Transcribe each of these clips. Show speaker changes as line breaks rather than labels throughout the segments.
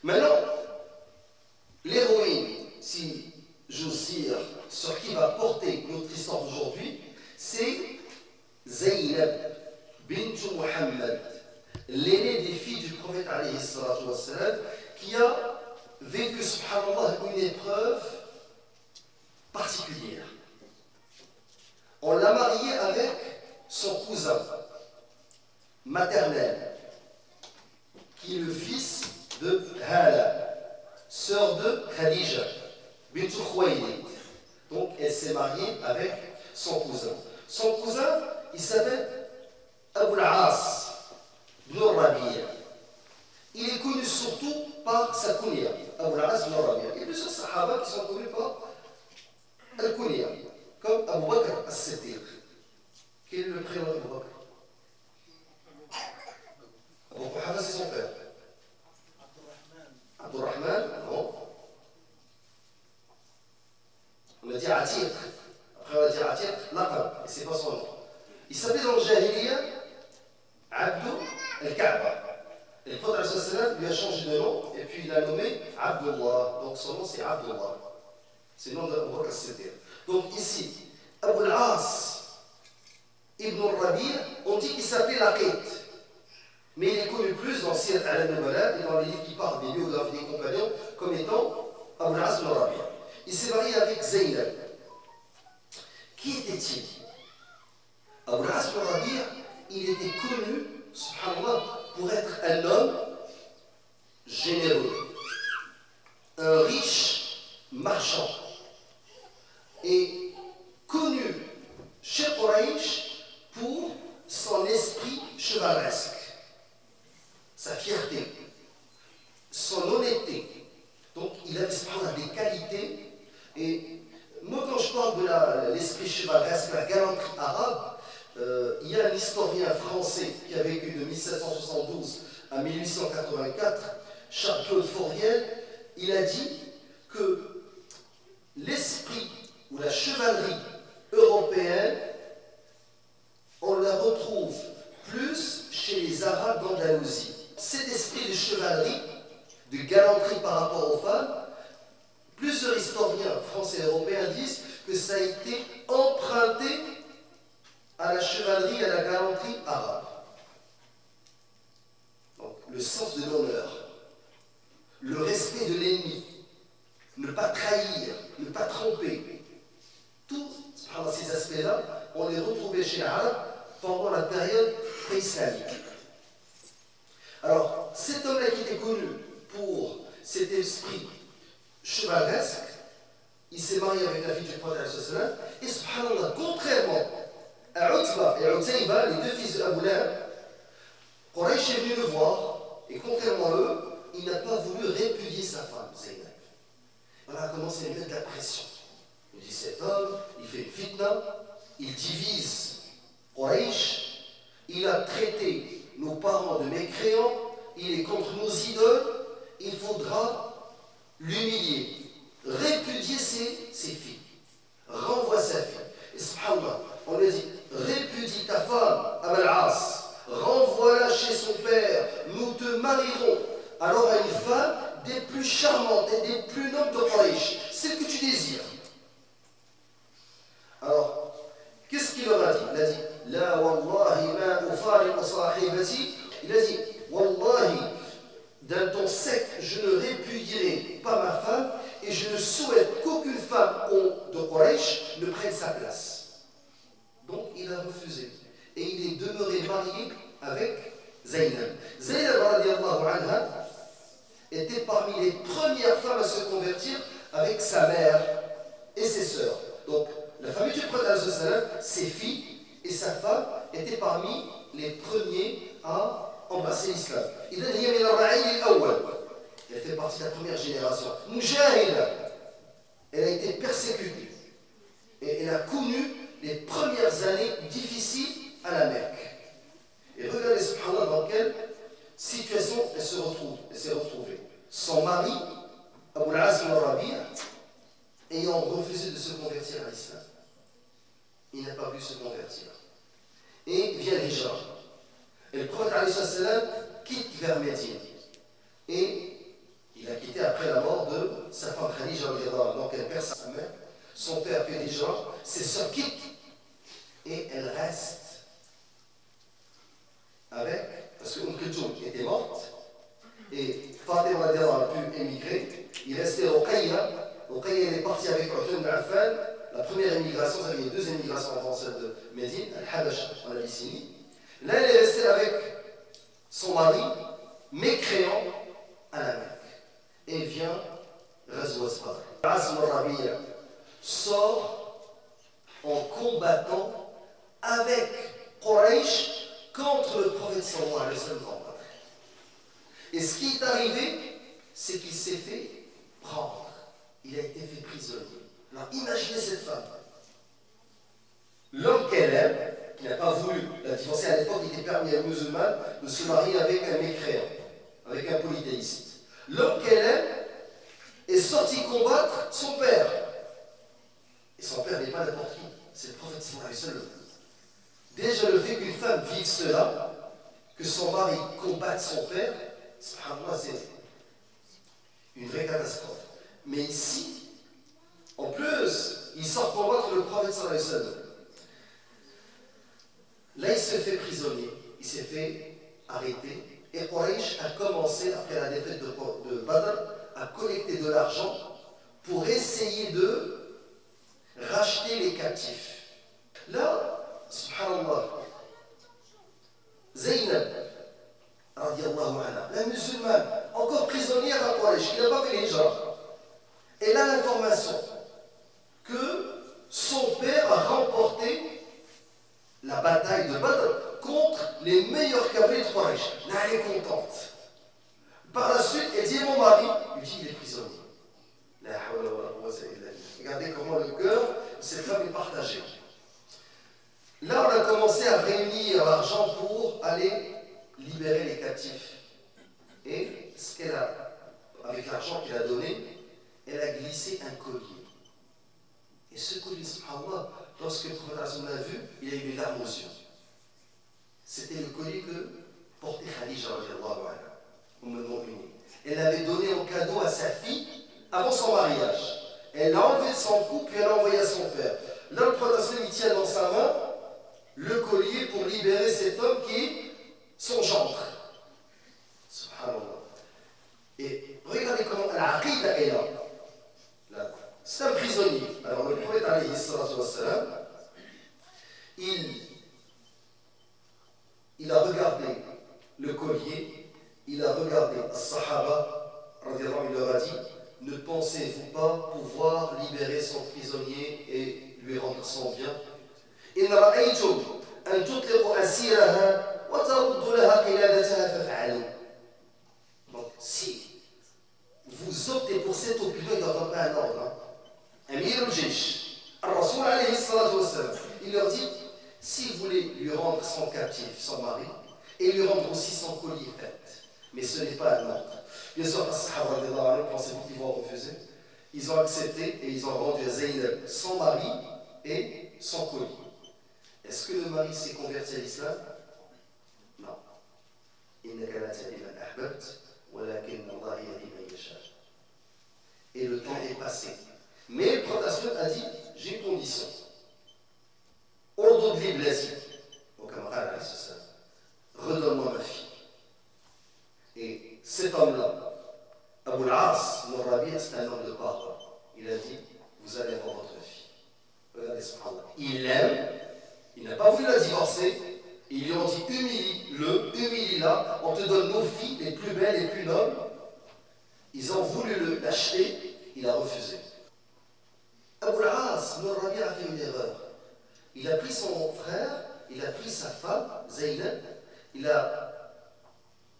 Maintenant, l'héroïne, si j'ose dire, sur qui va porter notre histoire d'aujourd'hui, c'est Zaynab bint Muhammad, l'aînée des filles du prophète alayhi salatu wassalam, qui a vécu, subhanallah, une épreuve particulière. On l'a mariée avec son cousin maternel, qui est le fils de Hala, sœur de Khadija, bint Khuwaylid. Donc elle s'est mariée avec son cousin. Son cousin, il s'appelle Abu al-As ibn Rabi'. Il est connu surtout par sa kunya, Abu al-As ibn Rabi'. Il y a plusieurs sahaba qui sont connus par al-kunya, comme Abu Bakr as-Siddiq. Quel est le prénom d'Abu Bakr? Abu Quhafa, c'est son père. Abdurrahman, non. On a dit Atiq. Après on a dit Atiq, Laqab, et c'est pas son nom. Il s'appelait dans le Jahiliya Abdou al-Ka'ba. Et le prophète lui a changé de nom et puis il l'a nommé Abdullah. Donc son nom c'est Abdullah. C'est le nom d'Abu Bakr as-Siddiq. Donc ici, Abu al-As ibn Rabi', on dit qu'il s'appelait Laqit. Mais il est connu plus dans Sirat al-Nubala et dans les livres qui parlent des biographies des compagnons comme étant Abu al-As ibn Rabi'. Il s'est marié avec Zaynab. Qui était-il? Abu al-As ibn Rabi', il était connu, subhanallah, pour être un homme généreux, un riche marchand, et connu chez Quraysh pour son esprit chevaleresque, sa fierté, son honnêteté. Donc il avait des qualités. Et moi, quand je parle de l'esprit chevaleresque, la galanterie arabe, il y a un historien français qui a vécu de 1772 à 1884, Charles-Claude Fouriel. Il a dit que l'esprit ou la chevalerie européenne, on la retrouve plus chez les Arabes d'Andalousie. Cet esprit de chevalerie, de galanterie par rapport aux femmes, plusieurs historiens français et européens disent que ça a été emprunté à la chevalerie et à la galanterie arabe. Donc, le sens de l'honneur, le respect de l'ennemi, ne pas trahir, ne pas tromper, tous ces aspects-là, on les retrouvait chez les Arabes pendant la période pré-islamique. Alors, cet homme-là qui était connu pour cet esprit chevaleresque, il s'est marié avec la fille du prophète et subhanallah, contrairement à Utba et Utayba, les deux fils de Abu Lahab, Quraysh est venu le voir et contrairement à eux, il n'a pas voulu répudier sa femme, Zaynab. On a commencé à lui mettre de la pression. Il dit cet homme, il fait une fitna, il divise Quraysh, il a traité nos parents de mécréants, il est contre nos idoles, il faudra l'humilier, répudier ses filles, renvoie sa fille. Et subhanallah, on lui a dit, répudie ta femme, Abu al-As, renvoie-la chez son père, nous te marierons alors à une femme des plus charmantes et des plus nobles de Quraysh, celle que tu désires. Alors, qu'est-ce qu'il leur a dit? Il a dit, La wallahi ma ufariqu sahibati. Il a dit, Wallahi, d'un ton sec, je ne répudierai pas ma femme et je ne souhaite qu'aucune femme de Quraysh ne prenne sa place. Donc il a refusé. Et il est demeuré marié avec Zaynab. Zaynab radiallahu anha était parmi les premières femmes à se convertir avec sa mère et ses sœurs. Donc la famille du prophète, ses filles et sa femme étaient parmi les premiers à embrasser l'islam. Elle fait partie de la première génération. Mujahida, elle a été persécutée. Et elle a connu les premières années difficiles à la Mecque. Et regardez, subhanallah, dans quelle situation elle s'est retrouvée. Son mari, Abu al-As ibn Rabi', ayant refusé de se convertir à l'islam. Il n'a pas pu se convertir. Et vient l'Hijra. Et le prophète quitte vers Médine. Et son père fait l'hijra, ses sœurs quittent et elle reste avec, parce que Kulthum était morte et Fatima a pu émigrer, il restait Ruqayya. Ruqayya elle est partie avec Uthman ibn Affan, la première émigration, ça avait deux émigrations avant celle de Médine, Al-Habasha en Abyssinie. Là elle est restée avec son mari, mécréant à la Mecque. Et vient Ghazwat Badr. Asm al-Rabi'a sort en combattant avec Quraysh contre le prophète sallallahu alayhi wa sallam. Et ce qui est arrivé, c'est qu'il s'est fait prendre. Il a été fait prisonnier. Alors imaginez cette femme. L'homme qu'elle aime, qui n'a pas voulu la divorcer à l'époque, il était permis à une musulmane de se marier avec un mécréant, avec un polythéiste. L'homme qu'elle aime est sorti combattre son père. Et son père n'est pas n'importe qui, c'est le prophète sallallahu alayhi wa sallam. Déjà le fait qu'une femme vive cela, que son mari combatte son père, subhanallah, c'est une vraie catastrophe. Mais ici, en plus, il sort combattre le prophète sallallahu alayhi wa sallam. Là, il se fait prisonnier, il s'est fait arrêter. Et Quraysh a commencé, après la défaite de Badr, à collecter de l'argent pour essayer de racheter les captifs. Là, subhanallah, Zaynab, radiallahu anha, la musulmane, encore prisonnière à Quraysh, qui n'a pas fait l'hijra, elle a l'information que son père a remporté la bataille de Badr contre les meilleurs cavaliers de Quraysh. Là, elle est contente. Par la suite, elle dit à mon mari, lui dit, il est prisonnier. Regardez comment le cœur de cette femme est partagé. Là, on a commencé à réunir l'argent pour aller libérer les captifs. Et ce qu'elle a, avec l'argent qu'elle a donné, elle a glissé un collier. Et ce collier, subhanallah, lorsque le prophète l'a vu, il a eu les larmes aux yeux. C'était le collier que portait Khadija, elle l'avait donné en cadeau à sa fille avant son mariage. Elle l'a enlevé de son cou, puis elle l'a envoyé à son père. Là, le prophète il tient dans sa main le collier pour libérer cet homme qui est son gendre. Subhanallah. Et regardez comment l'aqida est là. C'est un prisonnier. Alors le prophète alayhi salatu wassalam, il a regardé le collier, il a regardé As-Sahaba, il leur a dit, ne pensez-vous pas pouvoir libérer son prisonnier et lui rendre son bien? إن رأيتم أن تطلقوا أسيرها وتردوا لها قلادتها فافعلوا. Donc si vous optez pour cette opinion, il n'entend pas un ordre. Amir al-Jish, al-Rasoul alayhi salatu wassalam, il leur dit, si vous voulez lui rendre son captif, son mari, et lui rendre aussi son collier, faites. Mais ce n'est pas un ordre. Bien sûr, les pensez-vous qu'ils vont refuser? Ils ont accepté et ils ont rendu à Zaynab son mari et son collier. Est-ce que le mari s'est converti à l'islam? Non. Et le temps est passé. Mais le prophète a dit, j'ai une condition. Redonne-moi ma fille. Et cet homme-là, Abu al-As, c'est un homme de parole. Il a dit, vous allez avoir votre fille. Regardez, subhanallah. Il l'aime, il n'a pas voulu la divorcer. Ils lui ont dit, humilie-la, on te donne nos filles, les plus belles, les plus nobles. Ils ont voulu l'acheter, il a refusé. Abu al-As, a fait une erreur. Il a pris son frère, il a pris sa femme, Zaynab, il a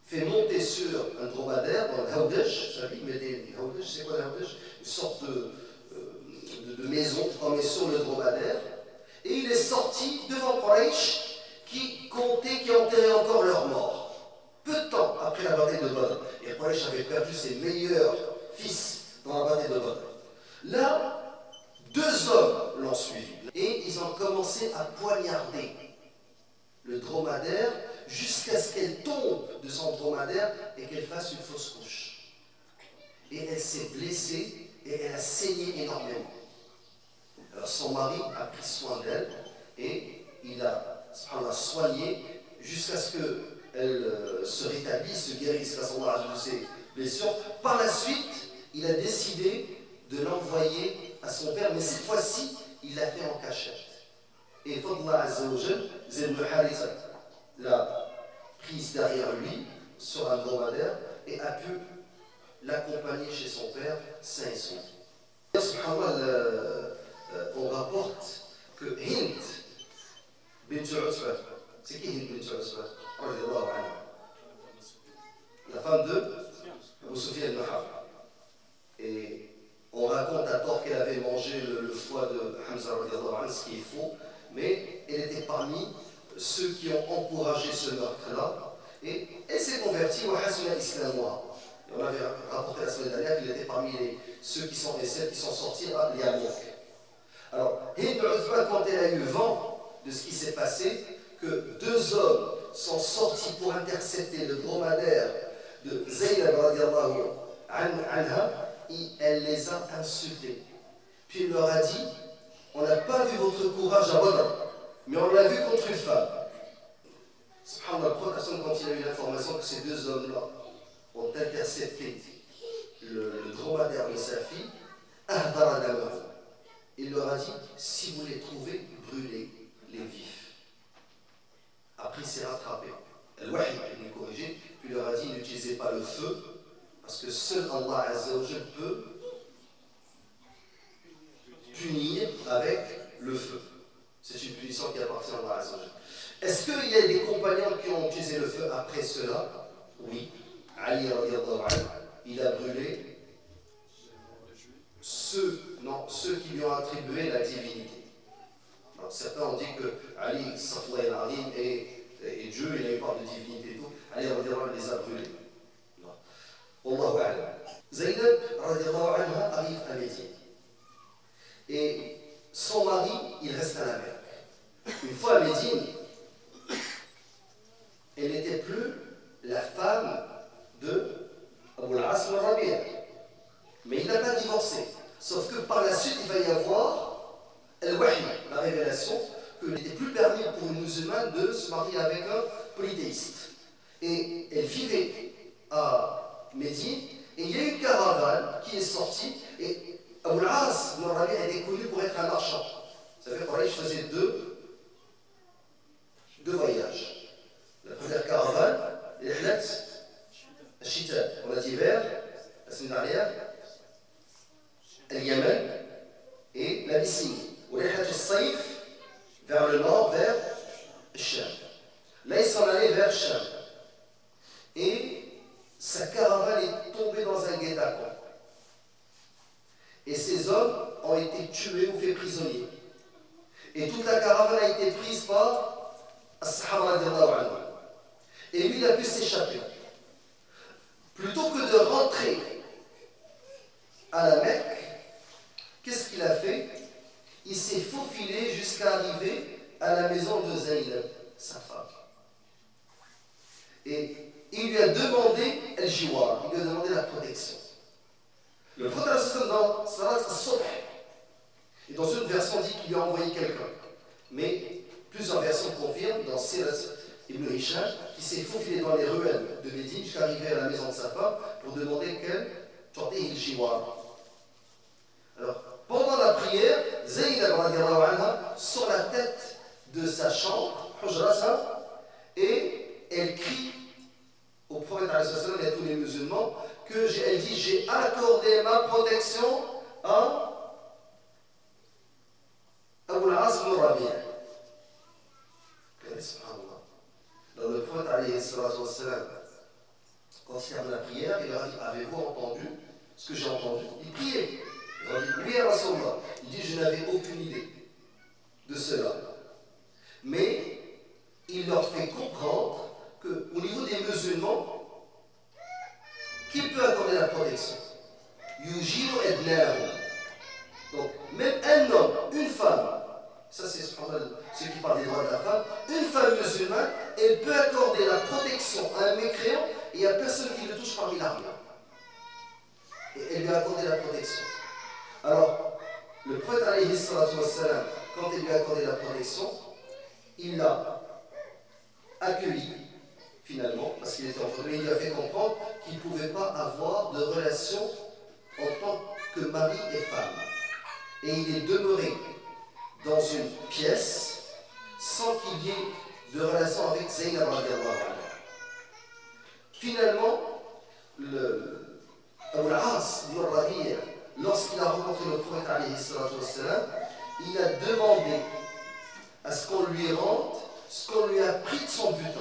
fait monter sur un dromadaire dans le Hawdaj, vous savez, il met des Hawdaj, c'est quoi le Hawdaj? Une sorte de maison, on met sur le dromadaire, et il est sorti devant Quraysh qui comptait, qui enterrait encore leurs morts. Peu de temps après la bataille de Badr, et Quraysh avait perdu ses meilleurs fils dans la bataille de Badr. Là, deux hommes l'ont suivi, et ils ont commencé à poignarder le dromadaire jusqu'à ce qu'elle tombe de son dromadaire et qu'elle fasse une fausse couche. Et elle s'est blessée et elle a saigné énormément. Alors son mari a pris soin d'elle et il a soigné jusqu'à ce qu'elle se rétablisse, se guérisse grâce à ses blessures. Par la suite, il a décidé de l'envoyer à son père, mais cette fois-ci, il l'a fait en cachette. Et Fadla Azza wa Jal, Zayd ibn Haritha l'a prise derrière lui sur un dromadaire et a pu l'accompagner chez son père sain et sauf. Subhanallah, on rapporte que Hind bint Utba, c'est qui Hind bint Utba? La femme de Abu Sufyan ibn Harb. Et on raconte à tort qu'elle avait mangé le foie de Hamza, ce qui est faux, mais elle était parmi ceux qui ont encouragé ce meurtre-là. Et elle s'est convertie au Hasuna Islamois. Et on avait rapporté la semaine dernière qu'il était parmi ceux qui sont, et celles qui sont sortis à Yarmouk. Alors, Hind Utba, quand elle a eu vent de ce qui s'est passé, que deux hommes sont sortis pour intercepter le dromadaire de Zaynab radiallahu anha, elle les a insultés. Puis il leur a dit, on n'a pas vu votre courage à Badr, mais on l'a vu contre une femme. Subhanallah, le prophète, quand il a eu l'information que ces deux hommes-là ont intercepté le dromadaire de sa fille, il leur a dit, si vous les trouvez, brûlez les vifs. Après, il s'est rattrapé. Al-Wahid il est corrigé, puis il leur a dit, n'utilisez pas le feu, parce que seul Allah Azza wa Jal peut punir avec le feu. C'est une punition qui appartient à Allah Azza wa Jal. Est-ce qu'il y a des compagnons qui ont utilisé le feu après cela? Oui. Ali radiallahu anhu, il a brûlé ceux qui lui ont attribué la divinité. Alors, certains ont dit que Ali Safwa al-Alim et Dieu, il a eu part de divinité et tout. Ali radiallahu anhu les a brûlés. Wallahu a'lam. Zaynab radiallahu anha arrive à Médine. Et son mari, il reste à la Mecque. Une fois à Médine, elle n'était plus la femme de Abu al-As al-Rabi'. Mais il n'a pas divorcé. Sauf que par la suite, il va y avoir al-Wahy, la révélation, qu'il n'était plus permis pour une musulmane de se marier avec un polythéiste. Et elle vivait à Médine, et il y a une caravane qui est sortie, et Abu al-As al-Rabi' était connu pour être un marchand. Ça fait pareil, je faisais deux voyages. La première caravane, l'Ihlat, Chita, on a dit vers, la semaine dernière, Al-Yaman et l'Abyssinie. Ou l'Ihlat al-Saïf, vers le nord, vers Cham. Là, ils sont allés vers Cham. Et sa caravane est tombée dans un guet-apens. Et ces hommes ont été tués ou faits prisonniers. Et toute la caravane a été prise par As-Sahaba radiallahu anhu. Et lui, il a pu s'échapper. Plutôt que de rentrer à la Mecque, qu'est-ce qu'il a fait? Il s'est faufilé jusqu'à arriver à la maison de Zaynab, sa femme. Et il lui a demandé al-jiwar, il lui a demandé la protection. Le prophète dans Salat al-Subh, et dans une version dit qu'il lui a envoyé quelqu'un. Mais plusieurs versions confirment dans Sirat Ibn Hisham qui s'est faufilé dans les ruelles de Médine jusqu'à arriver à la maison de sa femme pour demander qu'elle tente al-jiwar. Alors, pendant la prière, Zaynab radiallahu anha sur la tête de sa chambre, et elle crie au prophète et à tous les musulmans elle dit j'ai accordé ma protection à Abu al-As al-Rabi'. Dans le prophète quand il termine la prière, il leur a dit avez-vous entendu ce que j'ai entendu? Il priait. Il a dit oui à Rasulullah. Il dit je n'avais aucune idée de cela. Mais il leur fait comprendre qu'au niveau des musulmans, qui peut accorder la protection? Yujiru ednahu. Donc, même un homme, une femme, ça c'est ceux qui parlent des droits de la femme, une femme musulmane, elle peut accorder la protection à un mécréant et il n'y a personne qui le touche parmi l'armée. Et elle lui a accordé la protection. Alors, le prophète alayhi salatu wassalam, quand il lui a accordé la protection, il l'a accueilli finalement, parce qu'il était entre eux, mais il lui a fait comprendre qu'il ne pouvait pas avoir de relation en tant que mari et femme. Et il est demeuré dans une pièce sans qu'il y ait de relation avec Zaynab radiallahu anha. Finalement, Abu al-As ibn Rabi', lorsqu'il a rencontré le prophète alayhi salatu wassalam, il a demandé à ce qu'on lui rende ce qu'on lui a pris de son butin.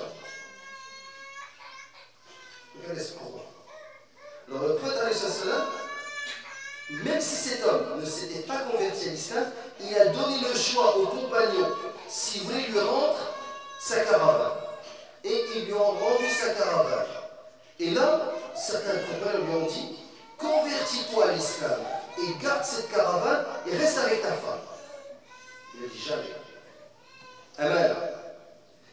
Regardez ce qu'on voit. Alors le prophète alayhi salatu wassalam, même si cet homme ne s'était pas converti à l'islam, il a donné le choix aux compagnons s'ils voulaient lui rendre sa caravane. Et ils lui ont rendu sa caravane. Et là, certains compagnons lui ont dit, convertis-toi à l'islam et garde cette caravane et reste avec ta femme. Il a dit jamais. Amen.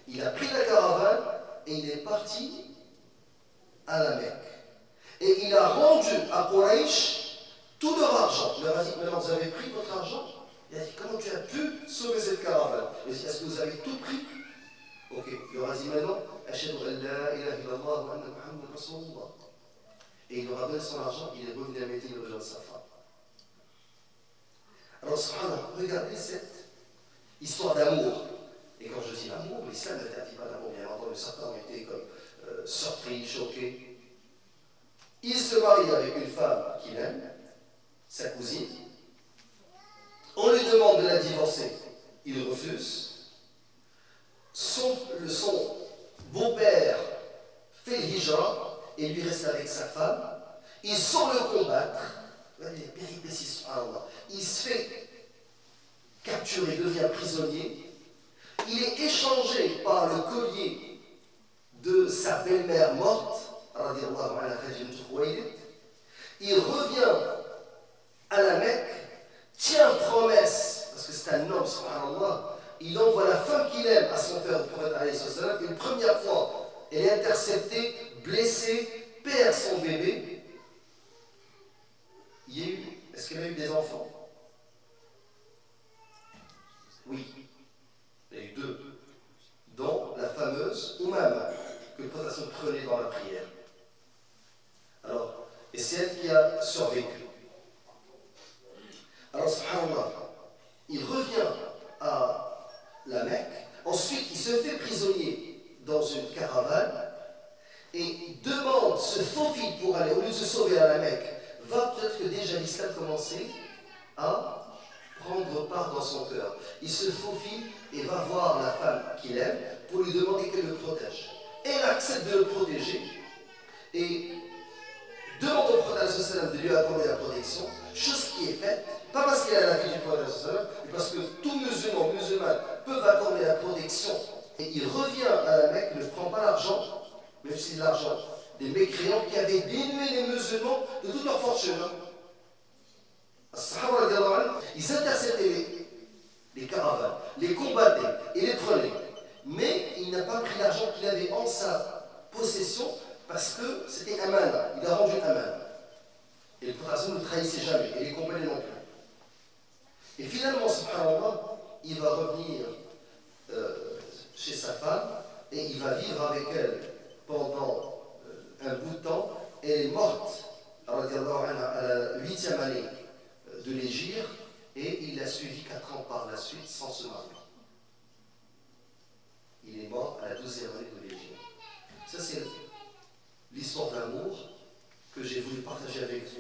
Il a pris la caravane et il est parti à la Mecque. Et il a rendu à Quraysh tout leur argent. Il leur a dit, maintenant vous avez pris votre argent? Il a dit, comment tu as pu sauver cette caravane? Il a dit, est-ce que vous avez tout pris? Ok, il leur a dit maintenant, Ashhadu an la ilaha illallah wa anna Muhammadan Rasulullah. Et il leur a donné son argent, il est revenu à Médine au rejoindre sa femme. Alors, subhanallah, regardez cette histoire d'amour. Et quand je dis l'amour, l'islam n'interdit pas l'amour, bien entendu, certains ont été comme surpris, choqués. Il se marie avec une femme qu'il aime, sa cousine. On lui demande de la divorcer, il refuse. Son beau-père fait le hijra et lui reste avec sa femme. Il sort le combattre. Regardez les péripéties, subhanallah. Il se fait capturer, devient prisonnier. Il est échangé par le collier de sa belle-mère morte. Il revient à la Mecque, tient promesse, parce que c'est un homme, subhanallah. Il envoie la femme qu'il aime à son père, le prophète alayhi salam. Une première fois, elle est interceptée, blessée, perd son bébé. Il y a eu, est-ce qu'elle a eu des enfants? Oui, il y a eu deux, dont la fameuse Umama, que le prophète prenait dans la prière. Alors, et c'est elle qui a survécu. Alors, subhanallah, il revient à la Mecque, ensuite il se fait prisonnier dans une caravane et demande, se faufile pour aller, au lieu de se sauver à la Mecque, va peut-être que déjà l'islam commençait à prendre part dans son cœur. Il se faufile et va voir la femme qu'il aime pour lui demander qu'elle le protège. Elle accepte de le protéger et demande au prophète de lui accorder la protection, chose qui est faite, pas parce qu'il a la vie du prophète, mais parce que tous musulmans peuvent accorder la protection. Et il revient à la Mecque, ne prend pas l'argent, même si c'est l'argent des mécréants qui avaient dénué les musulmans de toute leur fortune. Ils interceptaient les caravanes, les combattaient et les prenaient. Mais il n'a pas pris l'argent qu'il avait en sa possession parce que c'était Aman. Il a rendu Aman. Et le prophète ne trahissait jamais, et les compagnons non plus. Et finalement, subhanallah, il va revenir chez sa femme et il va vivre avec elle pendant un bout de temps. Elle est morte à la 8e année de l'Hégire et il l'a suivi 4 ans par la suite sans se marier. Il est mort à la 12e année de l'Hégire. Ça, c'est l'histoire d'amour que j'ai voulu partager avec vous.